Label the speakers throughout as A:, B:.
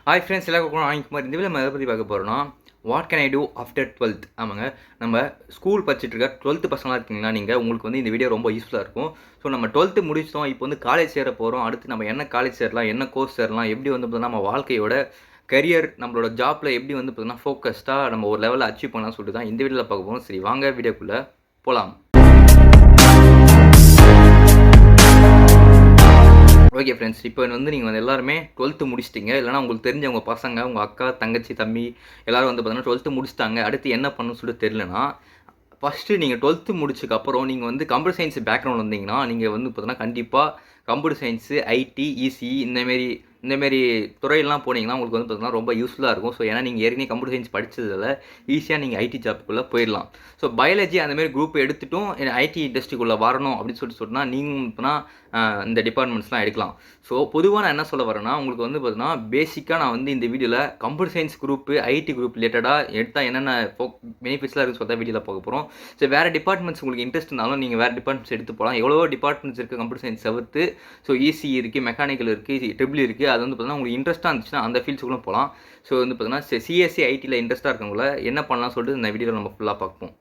A: Hi friends, எல்லாருக்கும் வாங்கிக்குமார். இந்த video நம்ம எதை பற்றி பார்க்க போகிறோம்னா, what can I do after 12th. ஆமாங்க, நம்ம ஸ்கூல் படிச்சுட்டு இருக்க 12th பசங்களாக இருக்கீங்களா நீங்கள், உங்களுக்கு வந்து இந்த வீடியோ ரொம்ப யூஸ்ஃபுல்லாக இருக்கும். ஸோ நம்ம 12th முடிச்சிட்டோம், இப்போ வந்து காலேஜ் சேர போகிறோம். அடுத்து நம்ம என்ன காலேஜ் சேரலாம், என்ன கோர்ஸ் சேரலாம், எப்படி வந்து பார்த்தீங்கன்னா நம்ம வாழ்க்கையோட கரியர், நம்மளோட ஜாப்பில் எப்படி வந்து பார்த்தீங்கன்னா ஃபோக்கஸ்டாக நம்ம ஒரு லெவலில் அச்சீவ் பண்ணலாம்னு சொல்லிட்டு தான் இந்த வீடியோவில் பார்க்க போகிறோம். சரி, வாங்க வீடியோக்குள்ளே போகலாம். ஓகே ஃப்ரெண்ட்ஸ், இப்போ வந்து நீங்கள் வந்து எல்லாருமே 12th முடிச்சிட்டிங்க. இல்லைனா உங்களுக்கு தெரிஞ்சவங்க பசங்க, உங்கள் அக்கா, தங்கச்சி, தம்பி எல்லோரும் வந்து பார்த்தீங்கன்னா 12th முடிச்சிட்டாங்க. அடுத்து என்ன பண்ணணும்னு சொல்லிட்டு தெரியலனா, ஃபஸ்ட்டு நீங்கள் 12th முடிச்சதுக்கப்புறம் நீங்கள் வந்து கம்ப்யூட்டர் சயின்ஸ் பேக்ரவுண்ட் வந்தீங்கன்னா, நீங்கள் வந்து பார்த்தீங்கன்னா கண்டிப்பாக கம்ப்யூட்டர் சயின்ஸு, ஐடி, இசிஇ இந்தமாரி துறையெல்லாம் போனீங்கன்னா உங்களுக்கு வந்து பார்த்தீங்கன்னா ரொம்ப யூஸ்ஃபுல்லாக இருக்கும். ஸோ ஏன்னா நீங்கள் ஏற்கனவே கம்ப்யூட்டர் சயின்ஸ் படித்ததில் ஈஸியாக நீங்கள் ஐடி ஜாப்புக்குள்ளே போயிடலாம். ஸோ பயாலஜி அந்தமாரி குரூப் எடுத்துட்டும் ஐடி இண்டஸ்ட்ரிக்குள்ளே வரணும் அப்படின்னு சொன்னால் நீங்கள் இப்போனா இந்த டிபார்ட்மெண்ட்ஸ்லாம் எடுக்கலாம். ஸோ பொதுவாக நான் என்ன சொல்ல வரேன்னா, உங்களுக்கு வந்து பார்த்தீங்கன்னா பேசிக்காக நான் வந்து இந்த வீடியோவில் computer science group, IT group ரிலேட்டடாக எடுத்தால் என்னென்ன பெனிஃபிட்ஸ்லாம் இருக்குன்னு சொல்லிட்டு வீடியோவில் பார்க்க போகிறோம். ஸோ வேறு டிபார்ட்மெண்ட்ஸ் உங்களுக்கு இன்ட்ரெஸ்ட் இருந்தாலும் நீங்கள் வேறு டிபார்ட்மெண்ட்ஸ் எடுத்து போகலாம். எவ்வளோ டிபார்ட்மெண்ட்ஸ் இருக்குது கம்ப்யூட்டர் சயின்ஸ் தவிர்த்து. ஸோ இசிஇ இருக்குது, மெக்கானிக்கல் இருக்குது, ட்ரிபிள் இருக்குது. அது வந்து பார்த்தீங்கன்னா உங்களுக்கு இன்ட்ரெஸ்ட்டாக இருந்துச்சுன்னா அந்த ஃபீல்ட்ஸுக்குள்ளே போகலாம். ஸோ வந்து பார்த்தீங்கன்னா சிஎஸ்சி ஐடியில் இன்ட்ரெஸ்ட்டாக இருக்கவங்கள என்ன பண்ணலாம்னு சொல்லிட்டு இந்த வீடியோவில் நம்ம ஃபுல்லாக பார்ப்போம்.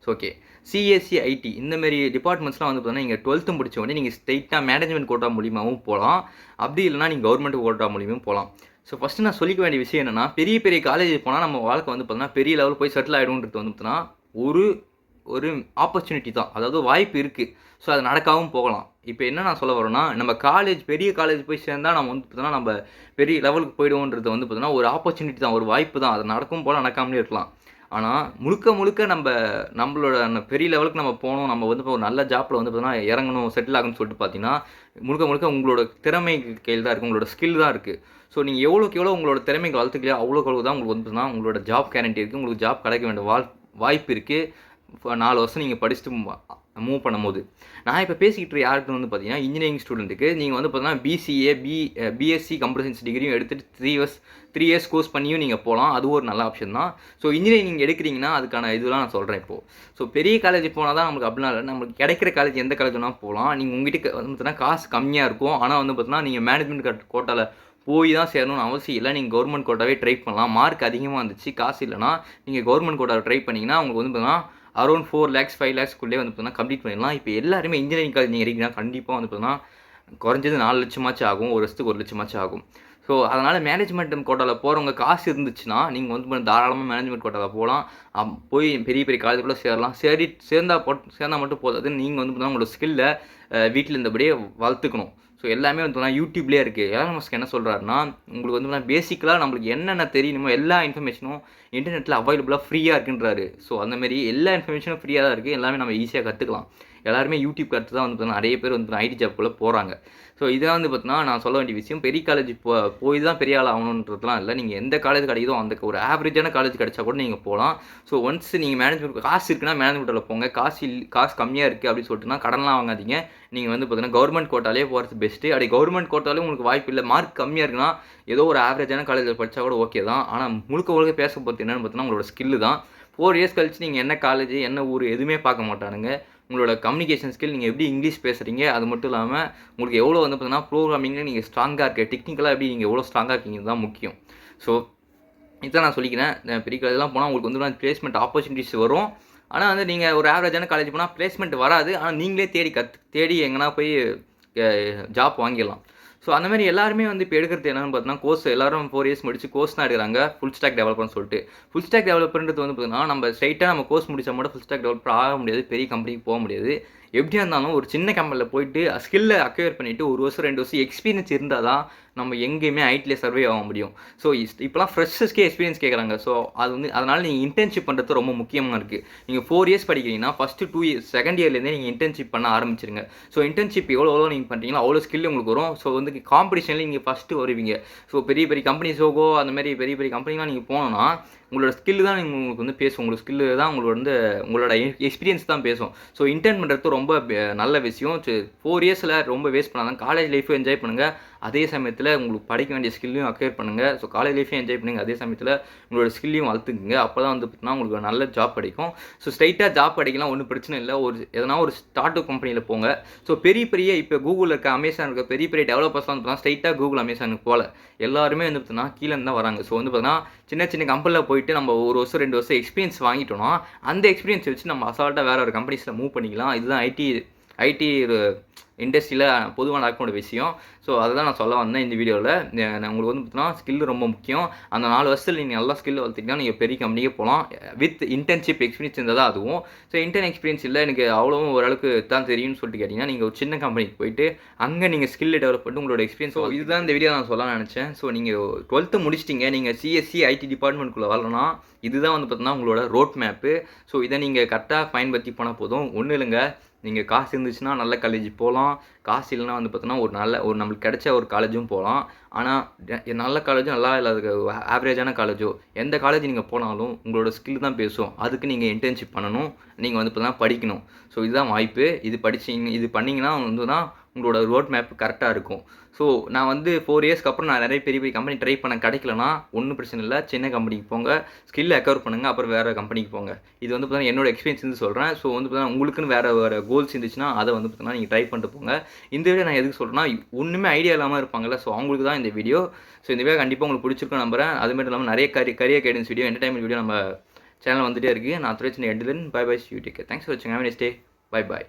A: ஸோ ஓகே, சிஎஸ்சி ஐடி இந்தமாரி டிபார்ட்மெண்ட்ஸ்லாம் வந்து பார்த்தீங்கன்னா நீங்கள் 12th முடிச்ச உடனே நீங்கள் ஸ்ட்ரெயிட்டாக மேனேஜ்மெண்ட் கோட்டா மூலியமாகவும் போகலாம். அப்படி இல்லைனா நீங்கள் கவர்மெண்ட் கோட்டா மூலியமாகவும் போகலாம். ஸோ ஃபஸ்ட்டு நான் சொல்லிக்க வேண்டிய விஷயம் என்னென்னா, பெரிய பெரிய காலேஜ் போனால் நம்ம வாழ்க்கை வந்து பார்த்தீங்கன்னா பெரிய லெவல் போய் செட்டில் ஆகிடும்ன்றது வந்து பார்த்தீங்கன்னா ஒரு ஆப்பர்ச்சுனிட்டி தான், அதாவது வாய்ப்பு இருக்குது. ஸோ அது நடக்காமல் போகலாம். இப்போ என்ன நான் சொல்ல வரேன்னா, நம்ம பெரிய காலேஜ் போய் சேர்ந்தால் நம்ம வந்து பார்த்தீங்கன்னா நம்ம பெரிய லெவலுக்கு போய்டுவோன்றது வந்து பார்த்தீங்கன்னா ஒரு ஆப்பர்ச்சுனிட்டி தான், ஒரு வாய்ப்பு தான். அது நடக்கும் போல் நடக்காமலே இருக்கலாம். ஆனால் முழுக்க நம்மளோட பெரிய லெவலுக்கு நம்ம போகணும், நம்ம வந்து இப்போ ஒரு நல்ல ஜாப்பில் வந்து பார்த்தீங்கன்னா இறங்கணும், செட்டில் ஆகணும்னு சொல்லிட்டு பார்த்தீங்கன்னா முழுக்க உங்களோட திறமை கையில் தான் இருக்குது, உங்களோட ஸ்கில் தான் இருக்குது. ஸோ நீங்கள் எவ்வளோக்கு எவ்வளோ உங்களோட திறமைக்கு வளர்த்துக்கலையோ அவ்வளோக்கு தான் உங்களுக்கு வந்து பார்த்தீங்கன்னா உங்களோட ஜாப் கேரண்டி இருக்குது, உங்களுக்கு ஜாப் கிடைக்க வேண்டிய வாய்ப்பு இருக்குது. 4 வருஷம் நீங்கள் படிச்சுட்டு மூவ் பண்ணும்போது. நான் இப்போ பேசிக்கிட்டு யாருக்கு வந்து பார்த்தீங்கன்னா இன்ஜினியரிங் ஸ்டூடெண்ட்டுக்கு. நீங்கள் வந்து பார்த்தீங்கன்னா பிசிஏ, பிஎஸ்சி கம்ப்யூட்டர் சயின்ஸ் டிகிரியும் எடுத்துகிட்டு 3 இயர்ஸ் கோர்ஸ் பண்ணியும் நீங்கள் போகலாம். அதுவும் ஒரு நல்ல ஆப்ஷன் தான். ஸோ இன்ஜினியரிங் எடுக்கிறீங்கன்னா அதுக்கான இதெல்லாம் நான் சொல்கிறேன் இப்போது. ஸோ பெரிய காலேஜ் போனால் தான் நமக்கு அப்படிலாம் இல்லை, நம்மளுக்கு கிடைக்கிற காலேஜ் எந்த காலேஜ் வேணால் போகலாம். நீங்கள் உங்கள்கிட்ட வந்து பார்த்தீங்கன்னா காசு கம்மியாக இருக்கும். ஆனால் வந்து பார்த்தீங்கன்னா நீங்கள் மேனேஜ்மெண்ட் கோட்டாவில் போய் தான் சேரணும்னு அவசியம் இல்லை. நீங்கள் கவர்மெண்ட் கோட்டாவே ட்ரை பண்ணலாம். மார்க் அதிகமாக இருந்துச்சு, காசு இல்லைனா நீங்கள் கவர்மெண்ட் கோட்டாவை ட்ரை பண்ணிங்கன்னா உங்களுக்கு வந்து பார்த்தீங்கன்னா அரௌண்ட் 4 lakhs 5 lakhsக்குள்ளே வந்து பார்த்தீங்கன்னா கம்ப்ளீட் பண்ணிடலாம். இப்போ எல்லாருமே இன்ஜினியரிங் காலேஜ் நீங்கள் எடுக்கிறீங்கன்னா கண்டிப்பாக வந்து பார்த்தீங்கன்னா குறைஞ்சது 4 லட்சமாச்சும் ஆகும், ஒரு வருஷத்துக்கு 1 லட்சமாச்சும் ஆகும். ஸோ அதனால் மேனேஜ்மெண்ட் கோட்டாவில் போகிறவங்க காசு இருந்துச்சுன்னா நீங்கள் வந்து தாராளமாக மேனேஜ்மெண்ட் கோட்டாவில் போகலாம். போய் பெரிய பெரிய காலேஜுக்குள்ளே சேரலாம். சேர்ந்தால் மட்டும் போதாது, நீங்கள் வந்து பார்த்தீங்கன்னா உங்களோட ஸ்கில்லை வீட்டில் இருந்தபடியே வளர்த்துக்கணும். ஸோ எல்லாமே வந்து பார்த்தீங்கன்னா யூடியூப்லேயே இருக்குது. எலான் மஸ்க் என்ன சொல்கிறாருன்னா, உங்களுக்கு வந்து பார்த்தீங்கன்னா பேசிக்கலாக நம்மளுக்கு என்னென்ன தெரியணுமோ எல்லா இன்ஃபர்மேஷனும் இன்டர்நெட்டில் அவைலபிளாக ஃப்ரீயாக இருக்குன்றாரு. ஸோ அந்தமாரி எல்லா இன்ஃபர்மேஷனும் ஃப்ரீயாக தான் இருக்குது. எல்லாமே நம்ம ஈஸியாக கற்றுக்கலாம். எல்லாருமே யூடியூப் கற்று தான் வந்து பார்த்தீங்கன்னா நிறைய பேர் வந்து ஐடி ஜாப்புக்குள்ளே போகிறாங்க. ஸோ இதான் வந்து பார்த்தீங்கன்னா நான் சொல்ல வேண்டிய விஷயம். பெரிய காலேஜ் போய் தான் பெரிய ஆள் ஆகணுன்றதுலாம் இல்லை. நீங்கள் எந்த காலேஜ் கிடைக்குதோ அந்த ஒரு ஆவரேஜான காலேஜ் கிடைச்சா கூட நீங்கள் போகலாம். ஸோ ஒன்ஸ் நீங்கள் மேனேஜ்மெண்ட் காசு இருக்குன்னா மேனேஜ்மெண்ட்டில் போங்க. காசு கம்மியாக இருக்குது அப்படின்னு சொல்லிட்டுனா கடன்லாம் வாங்காதீங்க. நீங்கள் வந்து பார்த்தீங்கன்னா கவர்மெண்ட் கோட்டாலே போகிறது பெஸ்ட்டு. அப்படி கவர்மெண்ட் கோட்டாலே உங்களுக்கு வாய்ப்பு இல்லை, மார்க் கம்மியாக இருக்குன்னா ஏதோ ஒரு ஆவரேஜான காலேஜில் படித்தா கூட ஓகே தான். ஆனால் முழுக்க பேச போகிறது என்னென்னு பார்த்தீங்கன்னா உங்களோட ஸ்கில்லு தான். 4 இயர்ஸ் கழிச்சு நீங்கள் என்ன காலேஜ், என்ன ஊர் எதுவுமே பார்க்க மாட்டானுங்க. உங்களோட கம்யூனிகேஷன் ஸ்கில், நீங்கள் எப்படி இங்கிலீஷ் பேசுகிறீங்க, அது மட்டும் இல்லாமல் உங்களுக்கு எவ்வளோ வந்து பார்த்தீங்கன்னா ப்ரோக்ராமிங்கில் நீங்கள் ஸ்ட்ராங்காக இருக்க, டெக்னிக்கலாக எப்படி நீங்கள் எவ்வளோ ஸ்ட்ராங்காக இருக்கீங்க தான் முக்கியம். ஸோ இதான் நான் சொல்லிக்கிறேன். பெரிய காலேஜ்லாம் போனால் உங்களுக்கு வந்து பிளேஸ்மெண்ட் ஆப்பர்ச்சுனிட்டிஸ் வரும். ஆனால் வந்து நீங்கள் ஒரு ஆவரேஜான காலேஜ் போனால் பிளேஸ்மெண்ட் வராது. ஆனால் நீங்களே தேடி எங்கன்னா போய் ஜாப் வாங்கிடலாம். ஸோ அந்தமாதிரி எல்லாருமே வந்து இப்போ எடுக்கிறது என்னென்னு பார்த்தீங்கன்னா கோர்ஸ் எல்லாரும் 4 இயர்ஸ் முடிச்சு கோர்ஸ் தான் எடுக்கிறாங்க, ஃபுல் ஸ்டாக் டெவலப்பர்னு சொல்லிட்டு. ஃபுல் ஸ்டாக் டெவலப்பர்ன்றது வந்து பார்த்தீங்கன்னா நம்ம ஸ்ட்ரைட்டாக நம்ம கோர்ஸ் முடிச்சா மட்டும் ஃபுல் ஸ்டாக் டெவலப்பர் ஆக முடியாது, பெரிய கம்பெனிக்கு போக முடியாது. எப்படியா இருந்தாலும் ஒரு சின்ன கம்பெனியில் போயிட்டு ஸ்கில்லை அக்வயர் பண்ணிவிட்டு 1 வருஷம் 2 வருஷம் எக்ஸ்பீரியன்ஸ் இருந்தால் தான் நம்ம எங்கேயுமே ஐடியில் சர்வே ஆக முடியும். ஸோ இப்போலாம் ஃப்ரெஷர்ஸ்க்கே எக்ஸ்பீரியன்ஸ் கேட்குறாங்க. ஸோ அது வந்து அதனால் நீங்கள் இன்டர்ன்ஷிப் பண்ணுறது ரொம்ப முக்கியமாக இருக்குது. நீங்கள் 4 இயர்ஸ் படிக்கிறீங்கன்னா ஃபஸ்ட்டு 2 இயர்ஸ் செகண்ட் இயர்லேருந்தே நீங்கள் இன்டர்ன்ஷிப் பண்ண ஆரம்பிச்சிருங்க. ஸோ இன்டர்ன்ஷிப் எவ்வளோ நீங்கள் பண்ணுறீங்களோ அவ்வளோ ஸ்கில் உங்களுக்கு வரும். ஸோ வந்து காம்படிஷனில் நீங்கள் ஃபஸ்ட்டு வருவீங்க. ஸோ பெரிய கம்பெனிஸோகோ அந்த மாதிரி பெரிய கம்பெனிலாம் நீங்கள் போனோன்னா உங்களோட ஸ்கில் தான் உங்களுக்கு வந்து பேசும். உங்களோட ஸ்கில்லு தான் உங்களோட எக்ஸ்பீரியன்ஸ் தான் பேசும். ஸோ இன்டர்ன் பண்ணுறது ரொம்ப நல்ல விஷயம். 4 இயர்ஸில் ரொம்ப வேஸ்ட் பண்ணாதான், காலேஜ் லைஃபும் என்ஜாய் பண்ணுங்கள். அதே சமயத்தில் உங்களுக்கு படிக்க வேண்டிய ஸ்கில்லையும் அக்வயர் பண்ணுங்கள். ஸோ காலேஜ் லைஃபையும் என்ஜாய் பண்ணுங்கள், அதே சமயத்தில் உங்களோட ஸ்கில்லையும் வளர்த்துக்குங்க. அப்போ தான் வந்து பார்த்தீங்கன்னா உங்களுக்கு ஒரு நல்ல ஜாப் கிடைக்கும். ஸோ ஸ்ட்ரைட்டாக ஜாப் கிடைக்கலாம், ஒன்றும் பிரச்சனை இல்லை. எதனா ஒரு ஸ்டார்ட் அப் கம்பெனியில் போங்க. ஸோ பெரிய இப்போ கூகுளில் இருக்க, அமேசான் இருக்க பெரிய டெவலப்பர்ஸ்லாம் வந்து பார்த்தீங்கன்னா ஸ்ட்ரைட்டாக கூகுள் அமேசானுக்கு போகல. எல்லாருமே வந்து பார்த்தீங்கன்னா கீழே தான் வராங்க. ஸோ வந்து பார்த்தீங்கன்னா சின்ன கம்பெனியில் போயிட்டு நம்ம 1 வருஷம் 2 வருஷம் எக்ஸ்பீரியன்ஸ் வாங்கிட்டோம்னா அந்த எக்ஸ்பீரியன்ஸ் வச்சு நம்ம அசால்ட்டாக வேறு ஒரு கம்பெனிஸில் மூவ் பண்ணிக்கலாம். இதுதான் ஐடி இண்டஸ்ட்ரியில் பொதுவாக நடக்கக்கூடிய விஷயம். ஸோ அதை தான் நான் சொல்ல வந்தேன் இந்த வீடியோவில். உங்களுக்கு வந்து பார்த்தீங்கன்னா ஸ்கில் ரொம்ப முக்கியம். அந்த 4 வருஷத்தில் நீங்கள் நல்லா ஸ்கில் வளர்த்திங்கன்னா நீங்கள் பெரிய கம்பெனிக்கே போகலாம். வித் இன்டர்ன்ஷிப் எக்ஸ்பீரியன்ஸ் இருந்தால் தான் அதுவும். ஸோ இன்டர்ன் எக்ஸ்பீரியன்ஸ் இல்லை, எனக்கு அவ்வளோவும் ஓரளவுக்கு தான் தெரியும்னு சொல்லிட்டு கேட்டிங்கன்னா நீங்கள் ஒரு சின்ன கம்பெனிக்கு போயிட்டு அங்கே நீங்கள் ஸ்கில் டெவலப் பண்ணிட்டு உங்களோட எக்ஸ்பீரியன்ஸ். ஸோ இதுதான் இந்த வீடியோ நான் சொல்ல நினச்சேன். ஸோ நீங்கள் 12th முடிச்சிட்டிங்க, நீங்கள் சிஎஸ்சி ஐடி டிபார்ட்மெண்ட்குள்ளே வரலன்னா இதுதான் வந்து பார்த்தீங்கன்னா உங்களோட ரோட் மேப்பு. ஸோ இதை நீங்கள் கரெக்டாக பயன்படுத்தி போனால் போதும். ஒன்றும் இல்லைங்க, நீங்கள் காசு இருந்துச்சுன்னா நல்ல காலேஜ் போகலாம், காசு இல்லைனா வந்து பார்த்தோன்னா ஒரு நம்மளுக்கு கிடைச்ச ஒரு காலேஜும் போகலாம். ஆனால் நல்ல காலேஜும் நல்லா இல்லாத ஆவரேஜான காலேஜோ எந்த காலேஜ் நீங்கள் போனாலும் உங்களோட ஸ்கில் தான் பேசும். அதுக்கு நீங்கள் இன்டர்ன்ஷிப் பண்ணணும், நீங்கள் வந்து பார்த்தீங்கன்னா படிக்கணும். ஸோ இதுதான் வாய்ப்பு. இது பண்ணிங்கன்னா வந்து தான் உங்களோட ரோட் மேப் கரெக்டாக இருக்கும். ஸோ நான் வந்து 4 இயர்ஸ்க்கு அப்புறம் நான் நிறைய பெரிய கம்பெனி ட்ரை பண்ண கிடைக்கலனா ஒன்றும் பிரச்சனை இல்லை, சின்ன கம்பெனிக்கு போங்க, ஸ்கில் அக்வயர் பண்ணுங்கள், அப்புறம் வேறு கம்பெனிக்கு போங்க. இது வந்து பார்த்தீங்கன்னா என்னோட எக்ஸ்பீரியன்ஸ் வந்து சொல்கிறேன். ஸோ வந்து பார்த்தீங்கன்னா உங்களுக்குன்னு வேறு கோல்ஸ் இருந்துச்சுன்னா அதை வந்து பார்த்தீங்கன்னா நீங்கள் ட்ரை பண்ணிட்டு போங்க. இந்த வீடியோ நான் எதுக்கு சொல்கிறேன்னா, ஒன்றுமே ஐடியா இல்லாமல் இருப்பாங்கள்ல, ஸோ அவங்களுக்கு தான் இந்த வீடியோ. ஸோ இந்த வீடியோ கண்டிப்பாக உங்களுக்கு பிடிச்சிருக்கும் நம்புறேன். அது மட்டும் இல்லாமல் நிறைய career guidance video, entertainment video நம்ம சேனல் வந்துகிட்டே இருக்குது. நான் துறைச்சின் எட்லன். Bye you take care. Thanks for வாட்சிங். Have a nice day. By.